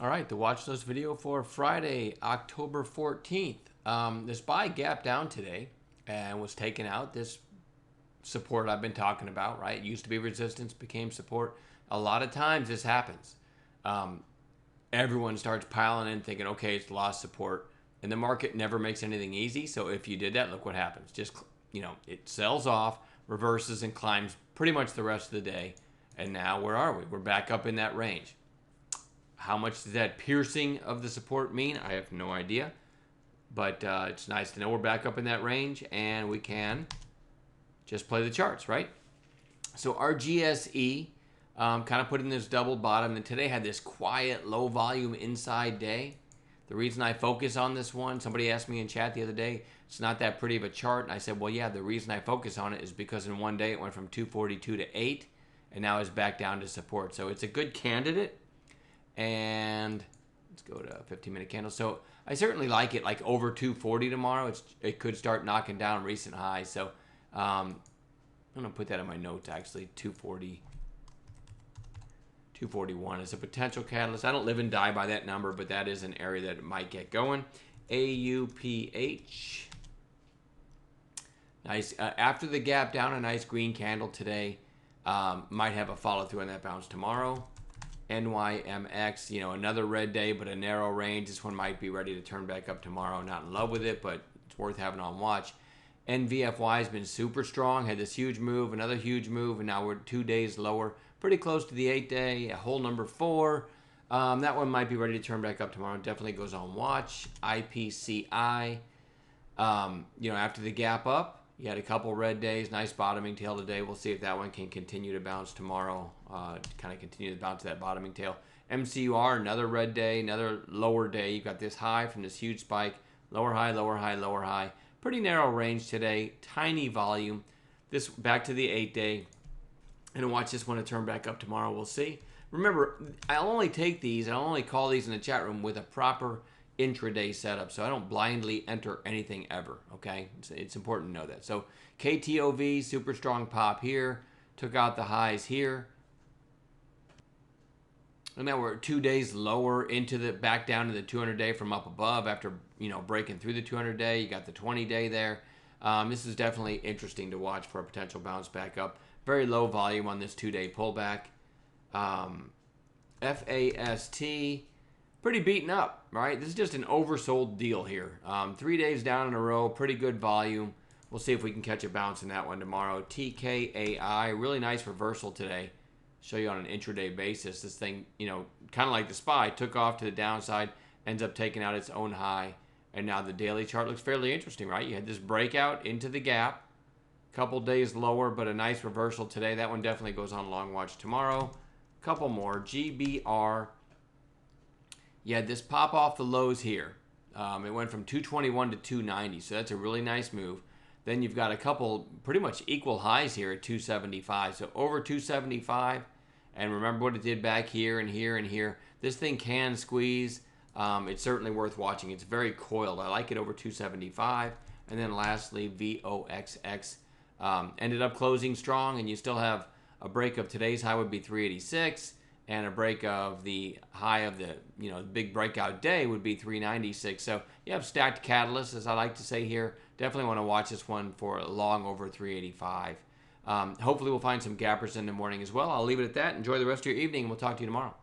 All right, the watch list video for Friday, October 14th. This buy gap down today and was taken out. This support I've been talking about, right? It used to be resistance, became support. A lot of times this happens. Um, Everyone starts piling in thinking, okay, it's lost support. And the market never makes anything easy. So if you did that, look what happens. Just, it sells off, reverses, and climbs pretty much the rest of the day. And now where are we? We're back up in that range. How much does that piercing of the support mean? I have no idea. But it's nice to know we're back up in that range and we can just play the charts, right? So our GSE kind of put in this double bottom, and today had this quiet, low volume inside day. The reason I focus on this one, somebody asked me in chat the other day, it's not that pretty of a chart. And I said, well, yeah, the reason I focus on it is because in one day it went from 242 to 8, and now it's back down to support. So it's a good candidate. And let's go to 15-minute candle. So I certainly like it, like over 240 tomorrow. It could start knocking down recent highs. So I'm going to put that in my notes, actually. 240, 241 is a potential catalyst. I don't live and die by that number, but that is an area that might get going. AUPH. Nice. After the gap down, a nice green candle today. Might have a follow-through on that bounce tomorrow. NYMX, another red day, but a narrow range. This one might be ready to turn back up tomorrow. Not in love with it, but it's worth having on watch. NVFY has been super strong. Had this huge move, another huge move, and now we're 2 days lower. Pretty close to the 8-day, a hole number 4. That one might be ready to turn back up tomorrow. Definitely goes on watch. IPCI, after the gap up, you had a couple red days, nice bottoming tail today. We'll see if that one can continue to bounce tomorrow, kind of continue to bounce that bottoming tail. MCUR, another red day, another lower day. You've got this high from this huge spike, lower high, lower high, lower high. Pretty narrow range today, tiny volume. This back to the 8-day. And watch this one to turn back up tomorrow. We'll see. Remember, I'll only take these, I'll only call these in the chat room with a proper intraday setup, so I don't blindly enter anything ever, okay? It's important to know that. So KTOV, super strong pop here, took out the highs here. And now we're 2 days lower back down to the 200-day from up above after, breaking through the 200-day. You got the 20-day there. This is definitely interesting to watch for a potential bounce back up. Very low volume on this 2-day pullback. FAST, pretty beaten up, right? This is just an oversold deal here. 3 days down in a row, pretty good volume. We'll see if we can catch a bounce in that one tomorrow. TKAI, really nice reversal today. Show you on an intraday basis. This thing, kind of like the SPY, took off to the downside, ends up taking out its own high. And now the daily chart looks fairly interesting, right? You had this breakout into the gap. Couple days lower, but a nice reversal today. That one definitely goes on long watch tomorrow. Couple more. GBR. You had this pop off the lows here. It went from 221 to 290, so that's a really nice move. Then you've got a couple pretty much equal highs here at 275. So over 275, and remember what it did back here and here and here. This thing can squeeze. It's certainly worth watching. It's very coiled. I like it over 275. And then lastly, VOXX. Ended up closing strong, and you still have a break of today's high would be 386, and a break of the high of the big breakout day would be 396. So you have stacked catalysts, as I like to say here. Definitely want to watch this one for long over 385. Hopefully we'll find some gappers in the morning as well. I'll leave it at that. Enjoy the rest of your evening, and we'll talk to you tomorrow.